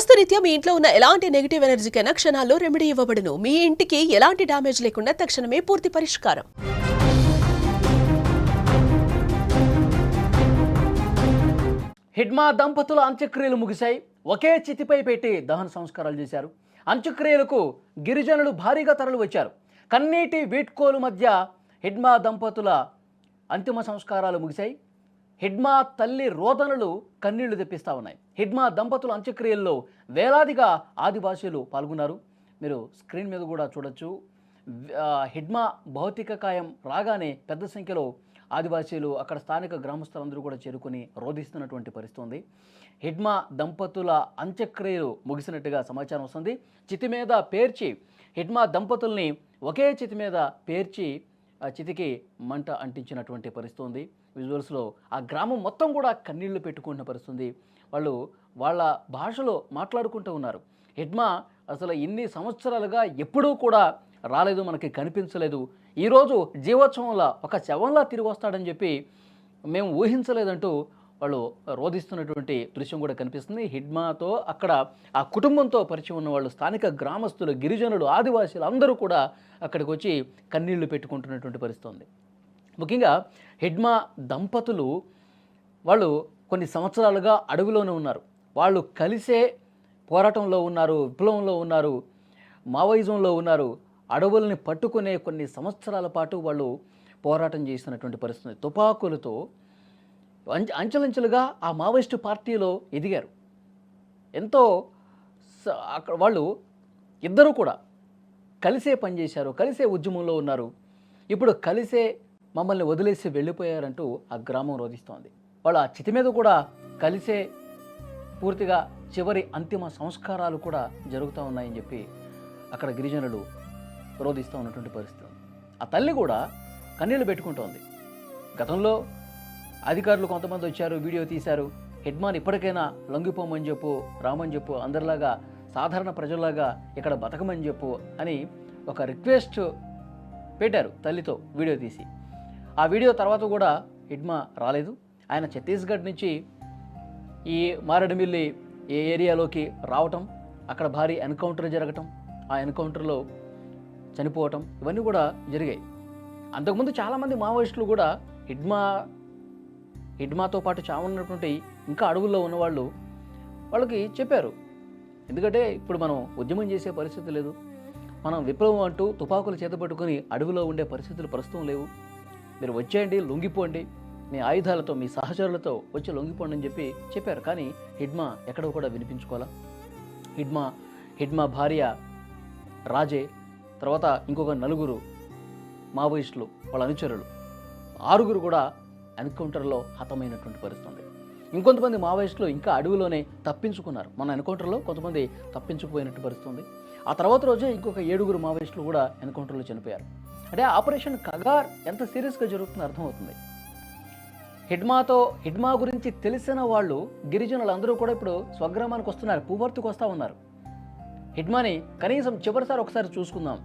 వాస్తురీత్యా మీ ఇంట్లో ఉన్న ఎలాంటి నెగిటివ్ ఎనర్జీకైనా క్షణాల్లో రెమెడీ ఇవ్వబడును. మీ ఇంటికి ఎలాంటి డ్యామేజ్ లేకుండా తక్షణమే పూర్తి పరిష్కారం. హిడ్మా దంపతుల అంత్యక్రియలు ముగిశాయి. ఒకే చితిపై పెట్టి దహన సంస్కారాలు చేశారు. అంత్యక్రియలకు గిరిజనులు భారీగా తరలి వచ్చారు. కన్నీటి వీడ్కోలు మధ్య హిడ్మా దంపతుల అంతిమ సంస్కారాలు ముగిశాయి. హిడ్మా తల్లి రోదనలు కన్నీళ్లు తెప్పిస్తూ ఉన్నాయి. హిడ్మా దంపతుల అంత్యక్రియల్లో వేలాదిగా ఆదివాసీలు పాల్గొన్నారు. మీరు స్క్రీన్ మీద కూడా చూడొచ్చు. హిడ్మా భౌతిక కాయం రాగానే పెద్ద సంఖ్యలో ఆదివాసీలు, అక్కడ స్థానిక గ్రామస్తులందరూ కూడా చేరుకుని రోధిస్తున్నటువంటి పరిస్థితి ఉంది. హిడ్మా దంపతుల అంత్యక్రియలు ముగిసినట్టుగా సమాచారం వస్తుంది. చితి మీద పేర్చి హిడ్మా దంపతుల్ని ఒకే చితి మీద పేర్చి చితికి మంట అంటించినటువంటి పరిస్థితి ఉంది. విజువల్స్లో ఆ గ్రామం మొత్తం కూడా కన్నీళ్లు పెట్టుకుంటున్న పరిస్థితి. వాళ్ళు వాళ్ళ భాషలో మాట్లాడుకుంటూ ఉన్నారు. హిడ్మా అసలు ఇన్ని సంవత్సరాలుగా ఎప్పుడూ కూడా రాలేదు, మనకి కనిపించలేదు. ఈరోజు జీవోత్సవంలా ఒక శవంలా తిరిగి వస్తాడని చెప్పి మేము ఊహించలేదంటూ వాళ్ళు రోధిస్తున్నటువంటి దృశ్యం కూడా కనిపిస్తుంది. హిడ్మాతో అక్కడ ఆ కుటుంబంతో పరిచయం ఉన్న వాళ్ళు, స్థానిక గ్రామస్తులు, గిరిజనులు, ఆదివాసీలు అందరూ కూడా అక్కడికి వచ్చి కన్నీళ్లు పెట్టుకుంటున్నటువంటి పరిస్థితి ఉంది. ముఖ్యంగా హిడ్మా దంపతులు వాళ్ళు కొన్ని సంవత్సరాలుగా అడవిలోనే ఉన్నారు. వాళ్ళు కలిసే పోరాటంలో ఉన్నారు, విప్లవంలో ఉన్నారు, మావోయిజంలో ఉన్నారు. అడవుల్ని పట్టుకునే కొన్ని సంవత్సరాల పాటు వాళ్ళు పోరాటం చేస్తున్నటువంటి పరిస్థితి. తుపాకులతో అంచెలంచెలుగా ఆ మావోయిస్టు పార్టీలో ఎదిగారు. ఎంతో అక్కడ వాళ్ళు ఇద్దరు కూడా కలిసే పనిచేశారు, కలిసే ఉద్యమంలో ఉన్నారు. ఇప్పుడు కలిసే మమ్మల్ని వదిలేసి వెళ్ళిపోయారంటూ ఆ గ్రామం రోధిస్తోంది. వాళ్ళు ఆ చితి మీద కూడా కలిసే పూర్తిగా చివరి అంతిమ సంస్కారాలు కూడా జరుగుతూ ఉన్నాయని చెప్పి అక్కడ గిరిజనులు రోధిస్తూ ఉన్నటువంటి పరిస్థితి. ఆ తల్లి కూడా కన్నీళ్లు పెట్టుకుంటోంది. గతంలో అధికారులు కొంతమంది వచ్చారు, వీడియో తీశారు. హిడ్మాని ఇప్పటికైనా లొంగిపోమని చెప్పు, రామని చెప్పు, అందరిలాగా సాధారణ ప్రజల్లాగా ఇక్కడ బతకమని చెప్పు అని ఒక రిక్వెస్ట్ పెట్టారు తల్లితో వీడియో తీసి. ఆ వీడియో తర్వాత కూడా హిడ్మా రాలేదు. ఆయన ఛత్తీస్గఢ్ నుంచి ఈ మారేడుమిల్లి ఈ ఏరియాలోకి రావటం, అక్కడ భారీ ఎన్కౌంటర్ జరగటం, ఆ ఎన్కౌంటర్లో చనిపోవటం, ఇవన్నీ కూడా జరిగాయి. అంతకుముందు చాలామంది మావోయిస్టులు కూడా హిడ్మాతో పాటు చావున్నటువంటి ఇంకా అడవుల్లో ఉన్నవాళ్ళు వాళ్ళకి చెప్పారు. ఎందుకంటే ఇప్పుడు మనం ఉద్యమం చేసే పరిస్థితి లేదు, మనం విప్లవం అంటూ తుపాకులు చేతపట్టుకుని అడవిలో ఉండే పరిస్థితులు ప్రస్తుతం లేవు, మీరు వచ్చేయండి, లొంగిపోండి, మీ ఆయుధాలతో మీ సహచరులతో వచ్చి లొంగిపోండి అని చెప్పి చెప్పారు. కానీ హిడ్మా ఎక్కడ కూడా వినిపించుకోవాలా. హిడ్మా భార్య రాజే, తర్వాత ఇంకొక 4 మావోయిస్టులు, వాళ్ళ అనుచరులు, 6 కూడా ఎన్కౌంటర్లో హతమైనటువంటి పరిస్థితి. ఇంకొంతమంది మావోయిస్టులు ఇంకా అడవిలోనే తప్పించుకున్నారు. మన ఎన్కౌంటర్లో కొంతమంది తప్పించుకుపోయినట్టు పరిస్థితి. ఆ తర్వాత రోజే ఇంకొక 7 మావోయిస్టులు కూడా ఎన్కౌంటర్లో చనిపోయారు. అంటే ఆపరేషన్ కగార్ ఎంత సీరియస్గా జరుగుతుందో అర్థమవుతుంది. హిడ్మా గురించి తెలిసిన వాళ్ళు, గిరిజనులందరూ కూడా ఇప్పుడు స్వగ్రామానికి వస్తున్నారు, పూవర్తికి వస్తూ ఉన్నారు. హిడ్మాని కనీసం చివరిసారి ఒకసారి చూసుకుందాం,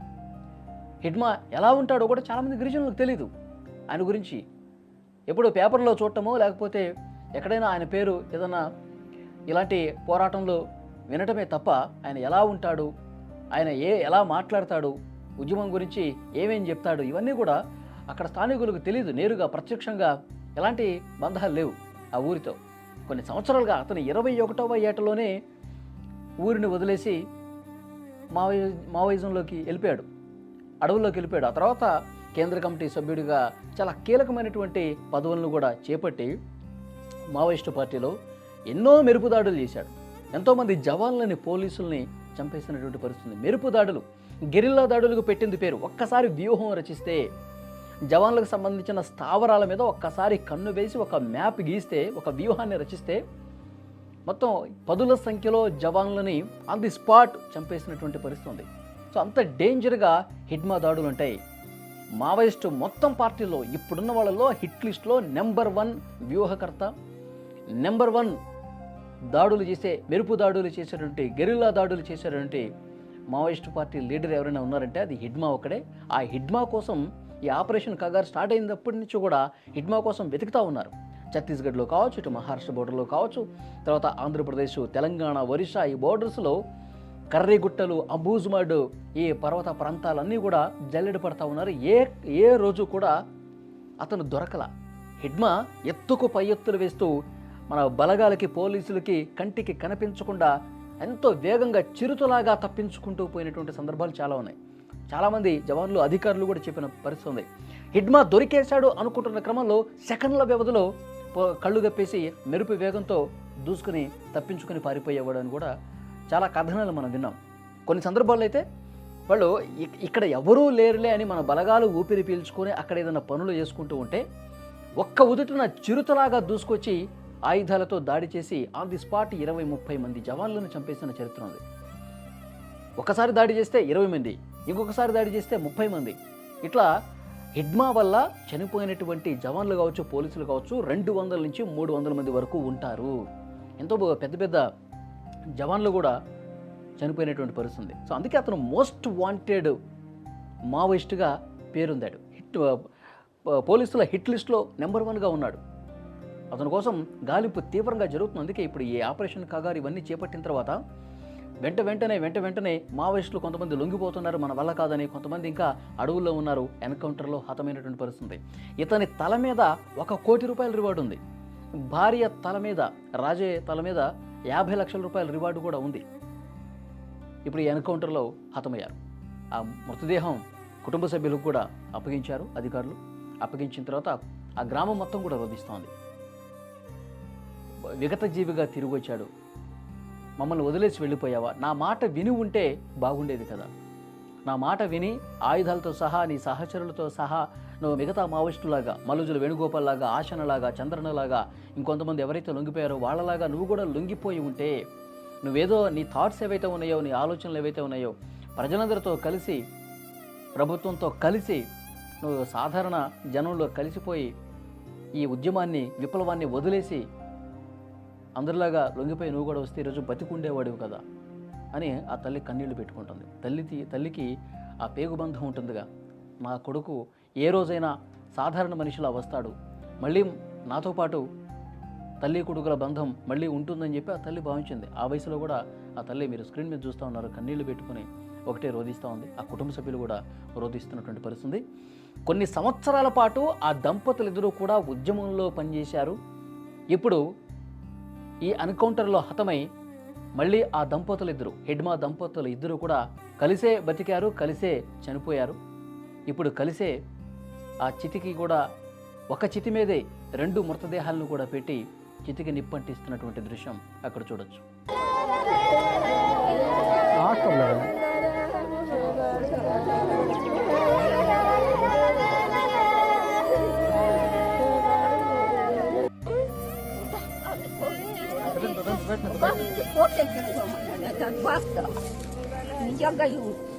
హిడ్మా ఎలా ఉంటాడో కూడా చాలామంది గిరిజనులకు తెలీదు. ఆయన గురించి ఎప్పుడు పేపర్లో చూడటమో లేకపోతే ఎక్కడైనా ఆయన పేరు ఏదైనా ఇలాంటి పోరాటంలో వినటమే తప్ప ఆయన ఎలా ఉంటాడు, ఆయన ఎలా మాట్లాడతాడు, ఉద్యమం గురించి ఏమేం చెప్తాడు, ఇవన్నీ కూడా అక్కడ స్థానికులకు తెలియదు. నేరుగా ప్రత్యక్షంగా ఎలాంటి బంధాలు లేవు ఆ ఊరితో. కొన్ని సంవత్సరాలుగా అతను 21వ ఏటలోనే ఊరిని వదిలేసి మావోయిజంలోకి వెళ్ళిపోయాడు, అడవుల్లోకి వెళ్ళిపోయాడు. ఆ తర్వాత కేంద్ర కమిటీ సభ్యుడిగా చాలా కీలకమైనటువంటి పదవులను కూడా చేపట్టి మావోయిస్టు పార్టీలో ఎన్నో మెరుపుదాడులు చేశాడు. ఎంతోమంది జవాన్లని, పోలీసుల్ని చంపేసినటువంటి పరిస్థితి. మెరుపుదాడులు, గెరిల్లా దాడులకు పెట్టింది పేరు. ఒక్కసారి వ్యూహం రచిస్తే, జవాన్లకు సంబంధించిన స్థావరాల మీద ఒక్కసారి కన్ను వేసి ఒక మ్యాప్ గీస్తే, ఒక వ్యూహాన్ని రచిస్తే మొత్తం 10ల సంఖ్యలో జవాన్లని ఆన్ ది స్పాట్ చంపేసినటువంటి పరిస్థితి. సో అంత డేంజర్గా హిడ్మా దాడులు ఉంటాయి. మావోయిస్టు మొత్తం పార్టీలో ఇప్పుడున్న వాళ్ళలో హిట్ లిస్ట్లో నెంబర్ 1 వ్యూహకర్త, నెంబర్ 1 దాడులు చేసే, మెరుపు దాడులు చేసేటువంటి, గెరిల్లా దాడులు చేసేటువంటి మావోయిస్టు పార్టీ లీడర్ ఎవరైనా ఉన్నారంటే అది హిడ్మా ఒక్కడే. ఆ హిడ్మా కోసం ఈ ఆపరేషన్ కగార్ స్టార్ట్ అయినప్పటి నుంచి కూడా హిడ్మా కోసం వెతుకుతూ ఉన్నారు. ఛత్తీస్గఢ్లో కావచ్చు, ఇటు మహారాష్ట్ర బోర్డర్లో కావచ్చు, తర్వాత ఆంధ్రప్రదేశ్, తెలంగాణ, ఒరిస్సా ఈ బోర్డర్స్లో కర్రీగుట్టలు, అంబుజ్మడ్ ఈ పర్వత ప్రాంతాలన్నీ కూడా జల్లెడ పడతా ఉన్నారు. ఏ రోజు కూడా అతను దొరకల. హిడ్మా ఎత్తుకు పై ఎత్తులు వేస్తూ మన బలగాలకి, పోలీసులకి కంటికి కనిపించకుండా ఎంతో వేగంగా చిరుతలాగా తప్పించుకుంటూ పోయినటువంటి సందర్భాలు చాలా ఉన్నాయి. చాలామంది జవాన్లు, అధికారులు కూడా చెప్పిన పరిస్థితి ఉంది. హిడ్మా దొరికేశాడు అనుకుంటున్న క్రమంలో సెకండ్ల వ్యవధిలో కళ్ళు గప్పేసి మెరుపు వేగంతో దూసుకుని తప్పించుకుని పారిపోయేవాడు అని కూడా చాలా కథనాలు మనం విన్నాం. కొన్ని సందర్భాల్లో అయితే వాళ్ళు ఇక్కడ ఎవరూ లేరులే అని మన బలగాలు ఊపిరి పీల్చుకొని అక్కడ ఏదైనా పనులు చేసుకుంటూ ఉంటే ఒక్క ఉదుటిన చిరుతలాగా దూసుకొచ్చి ఆయుధాలతో దాడి చేసి ఆన్ ది స్పాట్ 20-30 మంది జవాన్లను చంపేసిన చరిత్ర ఉంది. ఒకసారి దాడి చేస్తే 20 మంది, ఇంకొకసారి దాడి చేస్తే 30 మంది. ఇట్లా హిడ్మా వల్ల చనిపోయినటువంటి జవాన్లు కావచ్చు, పోలీసులు కావచ్చు 200 నుంచి 300 మంది వరకు ఉంటారు. ఎంతో పెద్ద పెద్ద జవాన్లు కూడా చనిపోయినటువంటి పరిస్థితి. సో అందుకే అతను మోస్ట్ వాంటెడ్ మావోయిస్ట్గా పేరొందాడు. పోలీసుల హిట్ లిస్ట్లో నెంబర్ 1గా ఉన్నాడు. అతని కోసం గాలింపు తీవ్రంగా జరుగుతుంది. అందుకే ఇప్పుడు ఈ ఆపరేషన్ కగారు ఇవన్నీ చేపట్టిన తర్వాత వెంటనే మావోయిస్టులు కొంతమంది లొంగిపోతున్నారు, మన వల్ల కాదని. కొంతమంది ఇంకా అడవుల్లో ఉన్నారు, ఎన్కౌంటర్లో హతమైనటువంటి పరిస్థితి. ఇతని తల మీద 1 కోటి రూపాయల రివార్డు ఉంది. భార్య తల మీద, రాజే తల మీద 50 లక్షల రూపాయల రివార్డు కూడా ఉంది. ఇప్పుడు ఈ ఎన్కౌంటర్లో హతమయ్యారు. ఆ మృతదేహం కుటుంబ సభ్యులకు కూడా అప్పగించారు అధికారులు. అప్పగించిన తర్వాత ఆ గ్రామం మొత్తం కూడా రోధిస్తోంది. విగత జీవిగా తిరిగి వచ్చాడు, మమ్మల్ని వదిలేసి వెళ్ళిపోయావా, నా మాట విని ఉంటే బాగుండేది కదా, నా మాట విని ఆయుధాలతో సహా నీ సహచరులతో సహా నువ్వు మిగతా మావోయిస్టులాగా, మల్లుజుల వేణుగోపాల్లాగా, ఆశనలాగా, చంద్రనలాగా, ఇంకొంతమంది ఎవరైతే లొంగిపోయారో వాళ్ళలాగా నువ్వు కూడా లొంగిపోయి ఉంటే, నువ్వేదో నీ థాట్స్ ఏవైతే ఉన్నాయో, నీ ఆలోచనలు ఏవైతే ఉన్నాయో ప్రజలందరితో కలిసి, ప్రభుత్వంతో కలిసి నువ్వు సాధారణ జనంలో కలిసిపోయి ఈ ఉద్యమాన్ని, విప్లవాన్ని వదిలేసి అందరిలాగా లొంగిపోయి నువ్వు కూడా వస్తే ఈరోజు బతికుండేవాడివి కదా అని ఆ తల్లి కన్నీళ్లు పెట్టుకుంటుంది. తల్లికి ఆ పేగుబంధం ఉంటుందిగా, నా కొడుకు ఏ రోజైనా సాధారణ మనిషిలా వస్తాడు, మళ్ళీ నాతో పాటు తల్లి కొడుకుల బంధం మళ్ళీ ఉంటుందని చెప్పి ఆ తల్లి భావించింది. ఆ వయసులో కూడా ఆ తల్లి, మీరు స్క్రీన్ మీద చూస్తూ ఉన్నారు, కన్నీళ్లు పెట్టుకుని ఒకటే రోధిస్తూ ఉంది. ఆ కుటుంబ సభ్యులు కూడా రోధిస్తున్నటువంటి పరిస్థితి. కొన్ని సంవత్సరాల పాటు ఆ దంపతులిద్దరూ కూడా ఉద్యమంలో పనిచేశారు. ఇప్పుడు ఈ ఎన్కౌంటర్లో హతమై మళ్ళీ ఆ దంపతులిద్దరూ, హిడ్మా దంపతులు ఇద్దరు కూడా కలిసే బతికారు, కలిసే చనిపోయారు. ఇప్పుడు కలిసే ఆ చితికి కూడా, ఒక చితి మీదే 2 మృతదేహాలను కూడా పెట్టి చితికి నిప్పంటిస్తున్నటువంటి దృశ్యం అక్కడ చూడొచ్చు. Basta. Не я гаю.